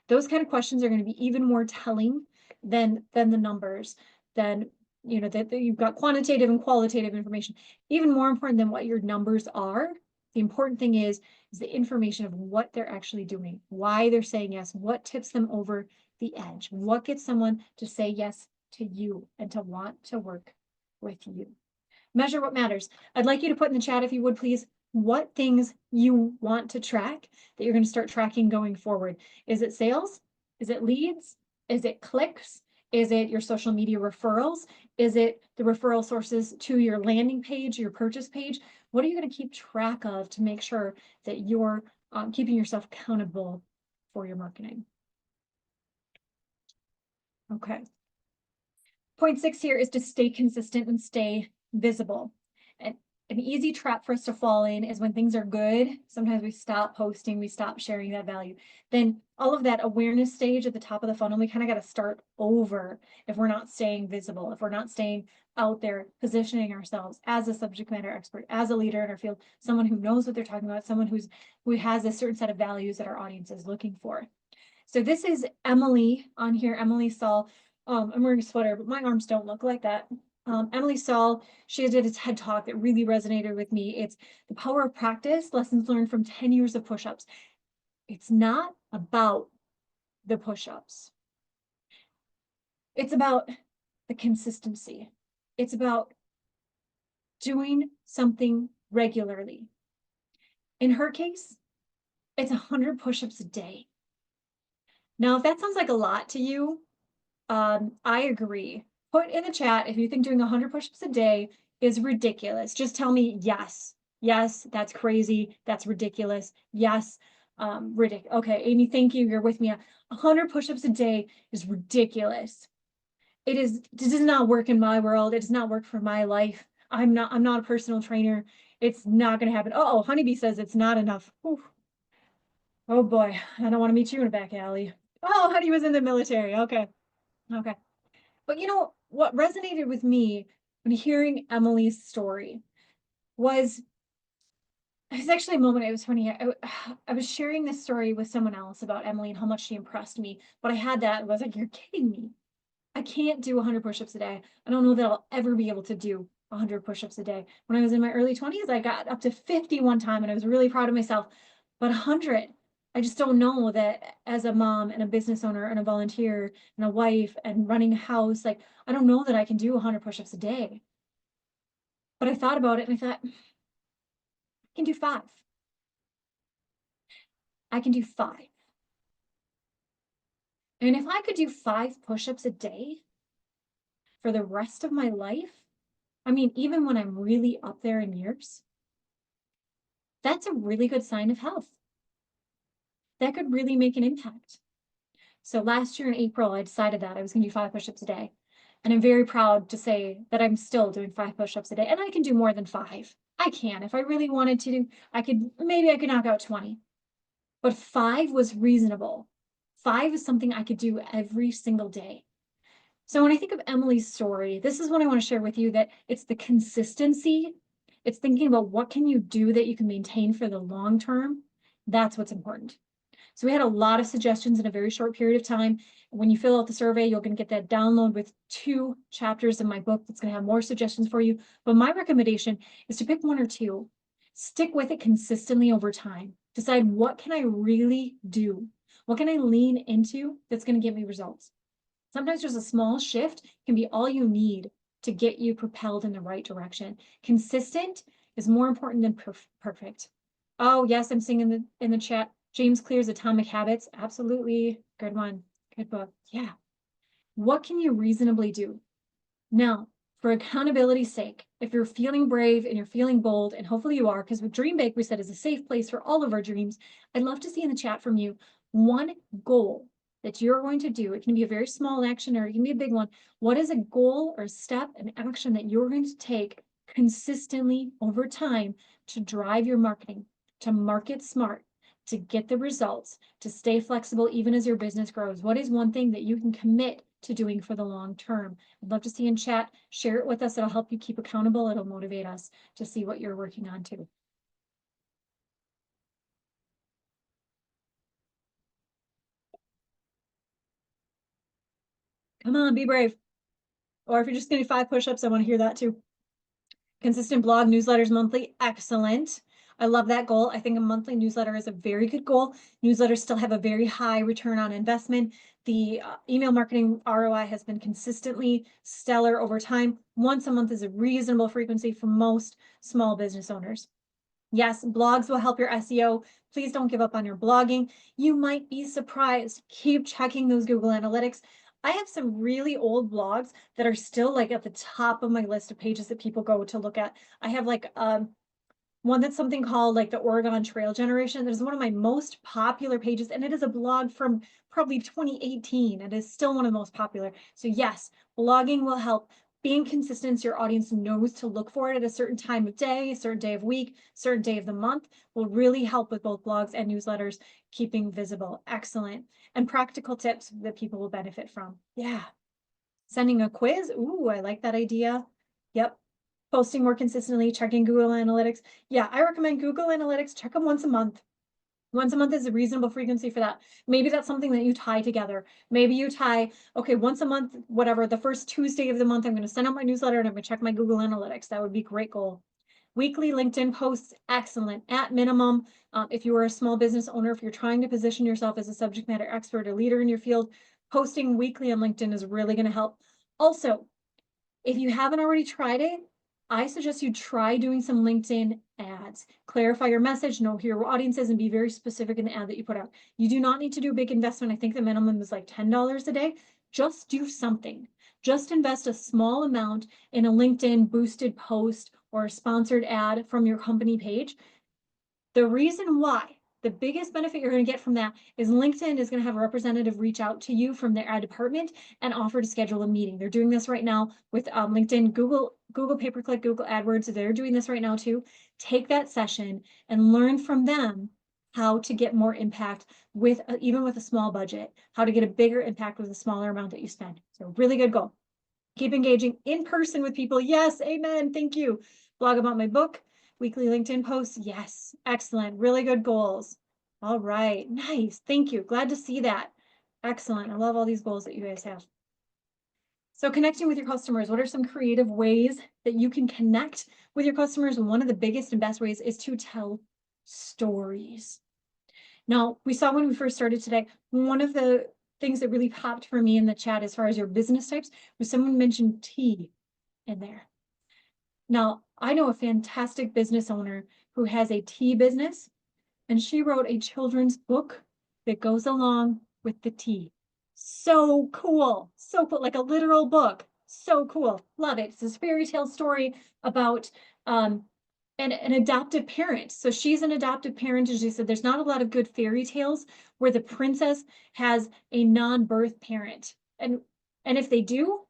Those kind of questions are going to be even more telling than the numbers, than that you've got quantitative and qualitative information. Even more important than what your numbers are, the important thing is the information of what they're actually doing, why they're saying yes, what tips them over the edge, what gets someone to say yes to you and to want to work with you. Measure what matters. I'd like you to put in the chat, if you would please, what things you want to track that you're going to start tracking going forward. Is it sales? Is it leads? Is it clicks? Is it your social media referrals? Is it the referral sources to your landing page, your purchase page? What are you going to keep track of to make sure that you're keeping yourself accountable for your marketing? Okay. Point 6 here is to stay consistent and stay visible. And an easy trap for us to fall in is when things are good, sometimes we stop posting, we stop sharing that value. Then all of that awareness stage at the top of the funnel, we kind of got to start over if we're not staying visible, if we're not staying out there, positioning ourselves as a subject matter expert, as a leader in our field, someone who knows what they're talking about, someone who has a certain set of values that our audience is looking for. So this is Emily on here, Emily Saul. I'm wearing a sweater, but my arms don't look like that. Emily Saul, she did a TED talk that really resonated with me. It's the power of practice, lessons learned from 10 years of push-ups. It's not about the push-ups. It's about the consistency. It's about doing something regularly. In her case, it's 100 push-ups a day. Now, if that sounds like a lot to you, I agree. Put in the chat if you think doing 100 push-ups a day is ridiculous. Just tell me yes. Yes, that's crazy. That's ridiculous. Yes, ridiculous. Okay, Amy, thank you. You're with me. 100 push-ups a day is ridiculous. It does not work in my world. It does not work for my life. I'm not a personal trainer. It's not going to happen. Oh, Honeybee says it's not enough. Oof. Oh boy, I don't want to meet you in a back alley. Oh, Honey was in the military. Okay. Okay. But you know, what resonated with me when hearing Emily's story was, it was actually a moment, it was funny. I was sharing this story with someone else about Emily and how much she impressed me. But I had that, and was like, you're kidding me. I can't do 100 push-ups a day. I don't know that I'll ever be able to do 100 push-ups a day. When I was in my early 20s, I got up to 50 one time, and I was really proud of myself. But 100, I just don't know that as a mom and a business owner and a volunteer and a wife and running a house, like, I don't know that I can do 100 push-ups a day. But I thought about it and I thought, I can do 5. I can do 5. And if I could do 5 push-ups a day for the rest of my life, I mean, even when I'm really up there in years, that's a really good sign of health. That could really make an impact. So last year in April, I decided that I was going to do 5 push-ups a day. And I'm very proud to say that I'm still doing 5 push-ups a day. And I can do more than 5. I can. If I really wanted to, maybe I could knock out 20. But 5 was reasonable. 5 is something I could do every single day. So when I think of Emily's story, this is what I want to share with you, that it's the consistency. It's thinking about what can you do that you can maintain for the long term. That's what's important. So we had a lot of suggestions in a very short period of time. When you fill out the survey, you're going to get that download with 2 chapters in my book that's going to have more suggestions for you. But my recommendation is to pick 1 or 2. Stick with it consistently over time. Decide, what can I really do? What can I lean into that's going to get me results? Sometimes just a small shift can be all you need to get you propelled in the right direction. Consistent is more important than perfect. Oh, yes, I'm seeing in the chat, James Clear's Atomic Habits. Absolutely. Good one. Good book. Yeah. What can you reasonably do? Now, for accountability's sake, if you're feeling brave and you're feeling bold, and hopefully you are, because with DreamBank, we said is a safe place for all of our dreams, I'd love to see in the chat from you 1 goal that you're going to do. It can be a very small action or it can be a big one. What is a goal or step, an action that you're going to take consistently over time to drive your marketing, to market smart, to get the results, to stay flexible even as your business grows? What is one thing that you can commit to doing for the long term? I'd love to see in chat. Share it with us. It'll help you keep accountable. It'll motivate us to see what you're working on too. Come on, be brave. Or if you're just going to do 5 push-ups, I want to hear that too. Consistent blog newsletters monthly. Excellent. I love that goal. I think a monthly newsletter is a very good goal. Newsletters still have a very high return on investment. The email marketing ROI has been consistently stellar over time. Once a month is a reasonable frequency for most small business owners. Yes, blogs will help your SEO. Please don't give up on your blogging. You might be surprised. Keep checking those Google Analytics. I have some really old blogs that are still like at the top of my list of pages that people go to look at. I have like one that's something called like the Oregon Trail Generation. That is one of my most popular pages, and it is a blog from probably 2018. It is still one of the most popular. So yes, blogging will help. Being consistent, so your audience knows to look for it at a certain time of day, a certain day of week, certain day of the month, will really help with both blogs and newsletters keeping visible. Excellent. And practical tips that people will benefit from. Yeah. Sending a quiz. Ooh, I like that idea. Yep. Posting more consistently, checking Google Analytics. Yeah, I recommend Google Analytics. Check them once a month. Once a month is a reasonable frequency for that. Maybe that's something that you tie together. Maybe you tie, okay, once a month, whatever, the first Tuesday of the month, I'm going to send out my newsletter and I'm going to check my Google Analytics. That would be a great goal. Weekly LinkedIn posts, excellent. At minimum, if you are a small business owner, if you're trying to position yourself as a subject matter expert, a leader in your field, posting weekly on LinkedIn is really going to help. Also, if you haven't already tried it, I suggest you try doing some LinkedIn ads. Clarify your message, know who your audience is, and be very specific in the ad that you put out. You do not need to do a big investment. I think the minimum is like $10 a day. Just do something. Just invest a small amount in a LinkedIn boosted post or a sponsored ad from your company page. The reason why, the biggest benefit you're going to get from that is LinkedIn is going to have a representative reach out to you from their ad department and offer to schedule a meeting. They're doing this right now with LinkedIn, Google pay-per-click, Google AdWords. They're doing this right now too. Take that session and learn from them how to get more impact with even with a small budget, how to get a bigger impact with a smaller amount that you spend. So really good goal. Keep engaging in person with people. Yes, amen. Thank you. Blog about my book. Weekly LinkedIn posts. Yes, excellent. Really good goals. All right, nice. Thank you. Glad to see that. Excellent. I love all these goals that you guys have. So connecting with your customers, what are some creative ways that you can connect with your customers? And one of the biggest and best ways is to tell stories. Now, we saw when we first started today, one of the things that really popped for me in the chat as far as your business types was someone mentioned tea in there. Now, I know a fantastic business owner who has a tea business, and she wrote a children's book that goes along with the tea. So cool. So cool. Like a literal book. So cool. Love it. It's this fairy tale story about an adoptive parent. So she's an adoptive parent, and she said there's not a lot of good fairy tales where the princess has a non-birth parent. And if they do,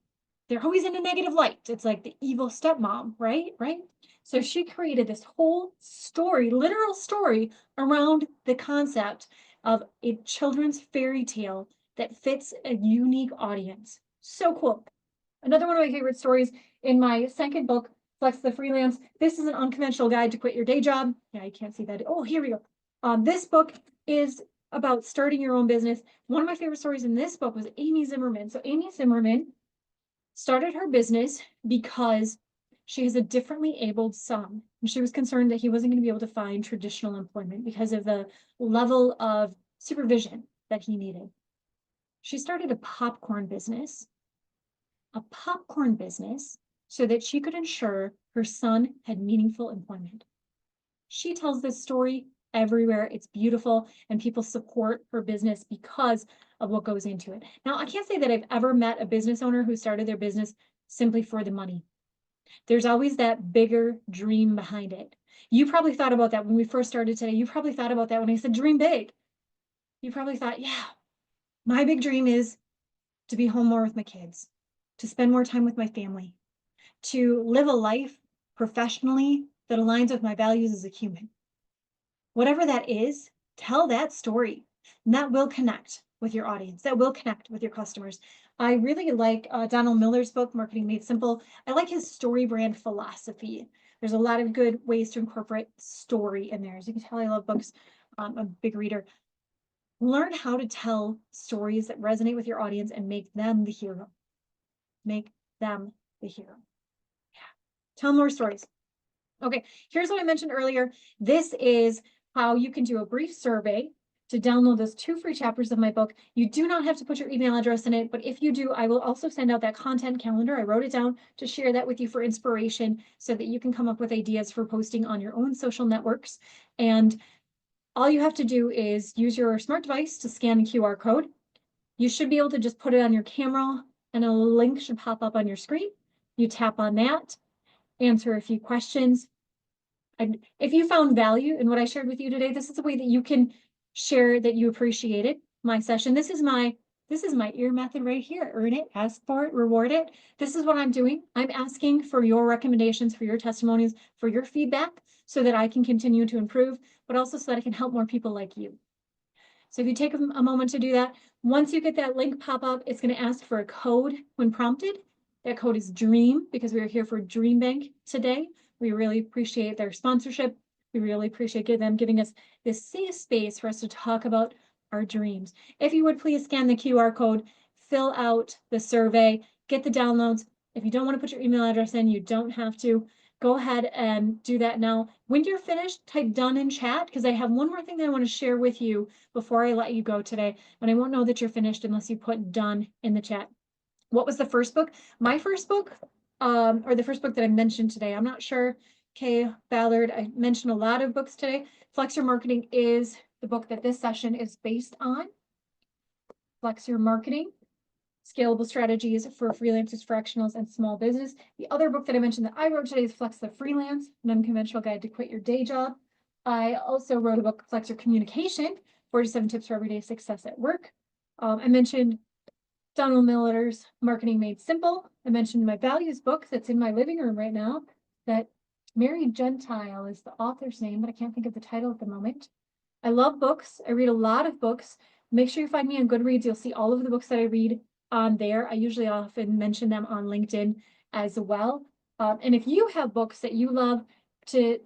they're always in a negative light. It's like the evil stepmom, right? Right. So she created this whole story, literal story around the concept of a children's fairy tale that fits a unique audience. So cool. Another one of my favorite stories in my second book, Flex the Freelance. This is an unconventional guide to quit your day job. Yeah, you can't see that. Oh, here we go. This book is about starting your own business. One of my favorite stories in this book was Amy Zimmerman. So Amy Zimmerman started her business because she has a differently abled son. And she was concerned that he wasn't going to be able to find traditional employment because of the level of supervision that he needed. She started a popcorn business so that she could ensure her son had meaningful employment. She tells this story everywhere. It's beautiful, and people support her business because of what goes into it. Now, I can't say that I've ever met a business owner who started their business simply for the money. There's always that bigger dream behind it. You probably thought about that when we first started today. You probably thought about that when I said dream big. You probably thought, yeah, my big dream is to be home more with my kids, to spend more time with my family, to live a life professionally that aligns with my values as a human. Whatever that is, tell that story, and that will connect with your audience. That will connect with your customers. I really like Donald Miller's book, Marketing Made Simple. I like his story brand philosophy. There's a lot of good ways to incorporate story in there. As you can tell, I love books. I'm a big reader. Learn how to tell stories that resonate with your audience and make them the hero. Make them the hero. Yeah. Tell more stories. Okay, here's what I mentioned earlier. This is how you can do a brief survey to download those 2 free chapters of my book. You do not have to put your email address in it, but if you do, I will also send out that content calendar. I wrote it down to share that with you for inspiration so that you can come up with ideas for posting on your own social networks. And all you have to do is use your smart device to scan the QR code. You should be able to just put it on your camera and a link should pop up on your screen. You tap on that, answer a few questions. And if you found value in what I shared with you today, this is a way that you can share that you appreciated my session. This is my ear method right here. Earn it, ask for it, reward it. This is what I'm doing. I'm asking for your recommendations, for your testimonies, for your feedback so that I can continue to improve, but also so that I can help more people like you. So if you take a moment to do that, once you get that link pop up, it's going to ask for a code when prompted. That code is DREAM because we are here for DreamBank today. We really appreciate their sponsorship. We really appreciate them giving us this safe space for us to talk about our dreams. If you would please scan the QR code, fill out the survey, get the downloads. If you don't want to put your email address in, you don't have to. Go ahead and do that now. When you're finished, type done in chat, because I have one more thing that I want to share with you before I let you go today. And I won't know that you're finished unless you put done in the chat. What was the first book? My first book, or the first book that I mentioned today. I'm not sure. Kay Ballard, I mentioned a lot of books today. Flex Your Marketing is the book that this session is based on. Flex Your Marketing. Scalable Strategies for Freelancers, Fractionals, and Small Business. The other book that I mentioned that I wrote today is Flex the Freelance, an unconventional guide to quit your day job. I also wrote a book, Flex Your Communication, 47 tips for everyday success at work. I mentioned Donald Miller's Marketing Made Simple. I mentioned my values book that's in my living room right now, that Mary Gentile is the author's name, but I can't think of the title at the moment. I love books. I read a lot of books. Make sure you find me on Goodreads. You'll see all of the books that I read on there. I usually often mention them on LinkedIn as well. And if you have books that you love to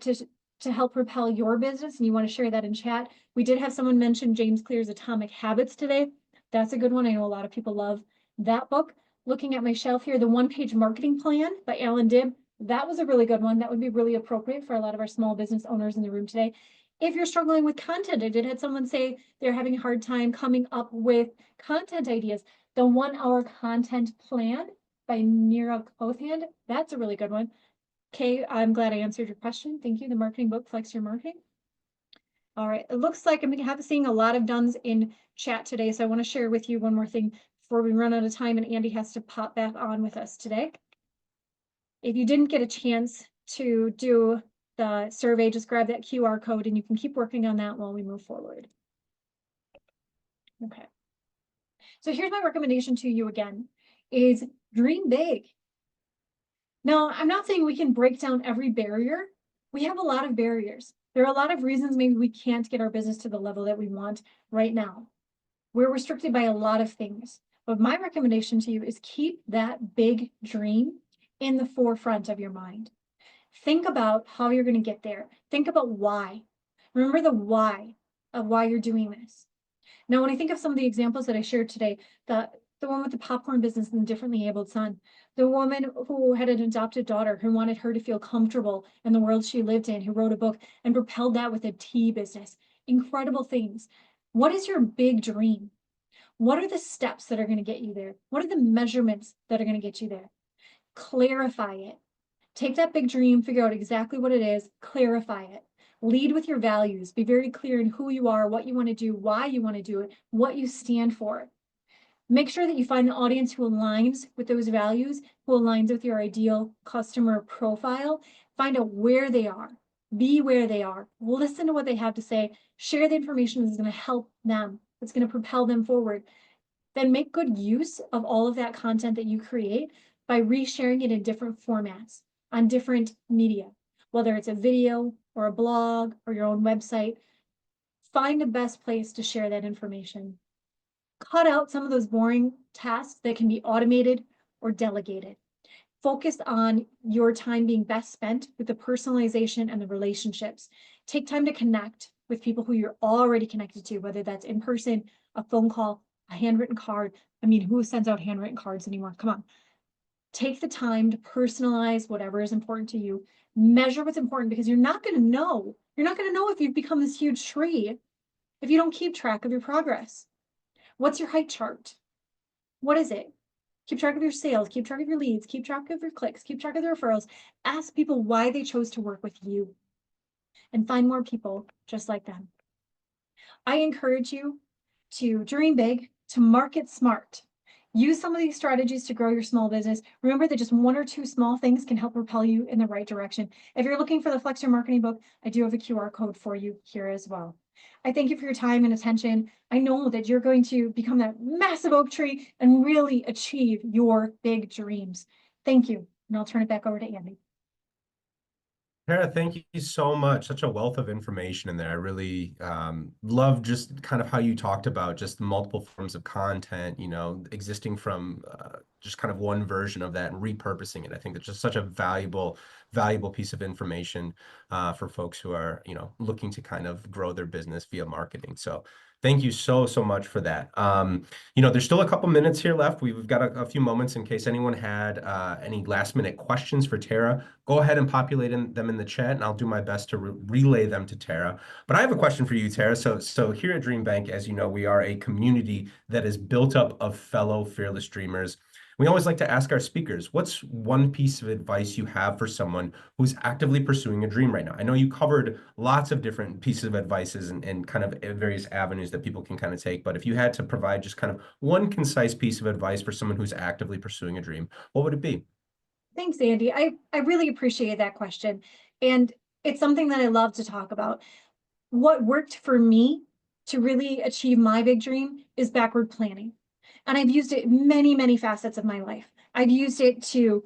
help propel your business and you want to share that in chat, we did have someone mention James Clear's Atomic Habits today. That's a good one. I know a lot of people love that book. Looking at my shelf here, the one-page marketing plan by Alan Dibb. That was a really good one. That would be really appropriate for a lot of our small business owners in the room today. If you're struggling with content, I did have someone say they're having a hard time coming up with content ideas. The 1 hour content plan by Neera Clothand. That's a really good one. Okay, I'm glad I answered your question. Thank you. The marketing book, Flex Your Marketing. All right, it looks like I'm seeing a lot of dones in chat today. So I want to share with you one more thing before we run out of time and Andy has to pop back on with us today. If you didn't get a chance to do the survey, just grab that QR code and you can keep working on that while we move forward. Okay. So here's my recommendation to you again, is dream big. Now, I'm not saying we can break down every barrier. We have a lot of barriers. There are a lot of reasons maybe we can't get our business to the level that we want right now. We're restricted by a lot of things. But my recommendation to you is keep that big dream in the forefront of your mind. Think about how you're going to get there. Think about why. Remember the why of why you're doing this. Now, when I think of some of the examples that I shared today, the one with the popcorn business and the differently abled son, the woman who had an adopted daughter who wanted her to feel comfortable in the world she lived in, who wrote a book and propelled that with a tea business. Incredible things. What is your big dream? What are the steps that are going to get you there? What are the measurements that are going to get you there? Clarify it. Take that big dream, figure out exactly what it is, clarify it. Lead with your values. Be very clear in who you are, what you want to do, why you want to do it, what you stand for. Make sure that you find an audience who aligns with those values, who aligns with your ideal customer profile. Find out where they are. Be where they are. Listen to what they have to say. Share the information that's going to help them, that's going to propel them forward. Then make good use of all of that content that you create by resharing it in different formats on different media, whether it's a video or a blog or your own website. Find the best place to share that information. Cut out some of those boring tasks that can be automated or delegated. Focus on your time being best spent with the personalization and the relationships. Take time to connect with people who you're already connected to, whether that's in person, a phone call, a handwritten card. I mean, who sends out handwritten cards anymore? Come on. Take the time to personalize whatever is important to you. Measure what's important, because you're not going to know. You're not going to know if you've become this huge tree if you don't keep track of your progress. What's your height chart? What is it? Keep track of your sales, keep track of your leads, keep track of your clicks, keep track of the referrals. Ask people why they chose to work with you and find more people just like them. I encourage you to dream big, to market smart. Use some of these strategies to grow your small business. Remember that just 1 or 2 small things can help propel you in the right direction. If you're looking for the Flex Your Marketing book, I do have a QR code for you here as well. I thank you for your time and attention. I know that you're going to become that massive oak tree and really achieve your big dreams. Thank you. And I'll turn it back over to Andy. Tara, thank you so much. Such a wealth of information in there. I really love just kind of how you talked about just the multiple forms of content, existing from just kind of one version of that and repurposing it. I think that's just such a valuable piece of information for folks who are, looking to kind of grow their business via marketing. So thank you so much for that. There's still a couple minutes here left. We've got a few moments in case anyone had any last minute questions for Tara. Go ahead and populate them in the chat, and I'll do my best to relay them to Tara. But I have a question for you, Tara. So here at DreamBank, as you know, we are a community that is built up of fellow fearless dreamers. We always like to ask our speakers, what's one piece of advice you have for someone who's actively pursuing a dream right now? I know you covered lots of different pieces of advices and kind of various avenues that people can kind of take, but if you had to provide just kind of one concise piece of advice for someone who's actively pursuing a dream, what would it be? Thanks, Andy. I really appreciate that question. And it's something that I love to talk about. What worked for me to really achieve my big dream is backward planning. And I've used it in many, many facets of my life. I've used it to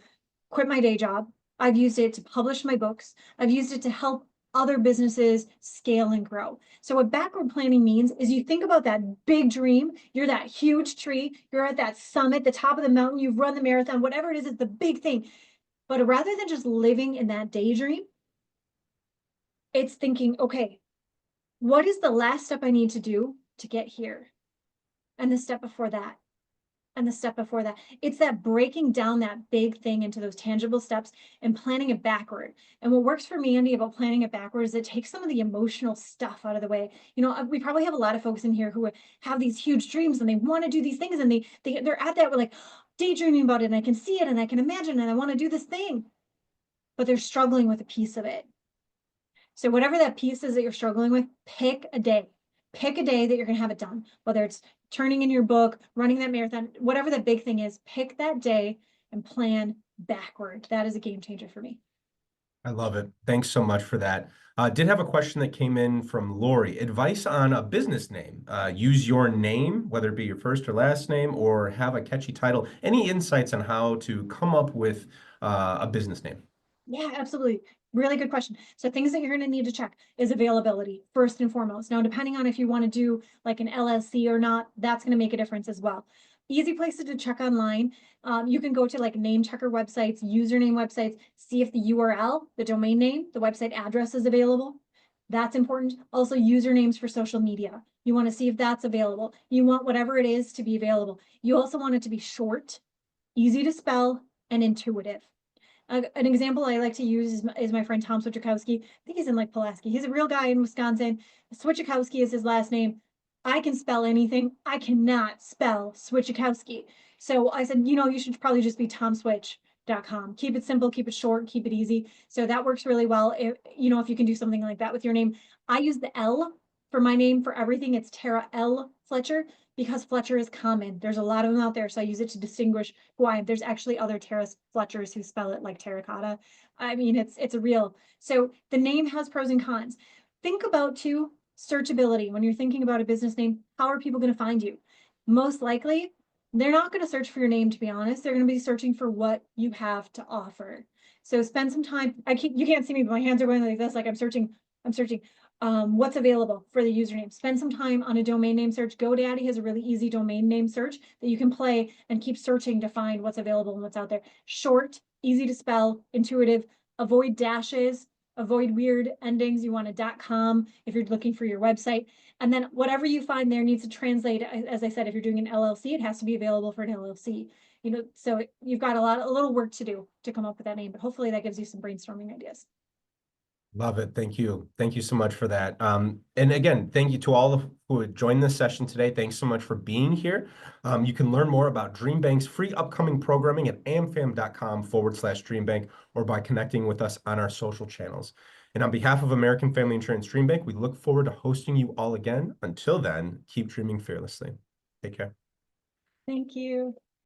quit my day job. I've used it to publish my books. I've used it to help other businesses scale and grow. So what backward planning means is you think about that big dream, you're that huge tree, you're at that summit, the top of the mountain, you've run the marathon, whatever it is, it's the big thing. But rather than just living in that daydream, it's thinking, okay, what is the last step I need to do to get here? And the step before that, and the step before that. It's that breaking down that big thing into those tangible steps and planning it backward. And what works for me, Andy, about planning it backward is it takes some of the emotional stuff out of the way. We probably have a lot of folks in here who have these huge dreams and they want to do these things and they're at that, we're like daydreaming about it and I can see it and I can imagine and I want to do this thing, but they're struggling with a piece of it. So whatever that piece is that you're struggling with, pick a day. Pick a day that you're going to have it done, whether it's turning in your book, running that marathon, whatever the big thing is, pick that day and plan backward. That is a game changer for me. I love it. Thanks so much for that. Did have a question that came in from Lori. Advice on a business name. Use your name, whether it be your first or last name, or have a catchy title. Any insights on how to come up with a business name? Yeah, absolutely. Really good question. So things that you're going to need to check is availability first and foremost. Now, depending on if you want to do like an LLC or not, that's going to make a difference as well. Easy places to check online. You can go to like name checker websites, username websites, see if the URL, the domain name, the website address is available. That's important. Also, usernames for social media. You want to see if that's available. You want whatever it is to be available. You also want it to be short, easy to spell, and intuitive. An example I like to use is my friend Tom Swiczkowski. I think he's in like Pulaski. He's a real guy in Wisconsin. Swiczkowski is his last name. I can spell anything. I cannot spell Swiczkowski. So I said, you should probably just be tomswitch.com. Keep it simple, keep it short, keep it easy. So that works really well. If you can do something like that with your name. I use the L for my name for everything. It's Terra L Fletcher because Fletcher is common. There's a lot of them out there, so I use it to distinguish who I am. There's actually other Terra Fletchers who spell it like terracotta. I mean, it's a real. So the name has pros and cons. Think about too searchability when you're thinking about a business name. How are people going to find you? Most likely, they're not going to search for your name. To be honest, they're going to be searching for what you have to offer. So spend some time. You can't see me, but my hands are going like this, like I'm searching. What's available for the username. Spend some time on a domain name search. GoDaddy has a really easy domain name search that you can play and keep searching to find what's available and what's out there. Short, easy to spell, intuitive, avoid dashes, avoid weird endings. You want a .com if you're looking for your website. And then whatever you find there needs to translate. As I said, if you're doing an LLC, it has to be available for an LLC. So you've got a little work to do to come up with that name, but hopefully that gives you some brainstorming ideas. Love it. Thank you. Thank you so much for that. And again, thank you to all who have joined this session today. Thanks so much for being here. You can learn more about DreamBank's free upcoming programming at amfam.com/DreamBank or by connecting with us on our social channels. And on behalf of American Family Insurance DreamBank, we look forward to hosting you all again. Until then, keep dreaming fearlessly. Take care. Thank you.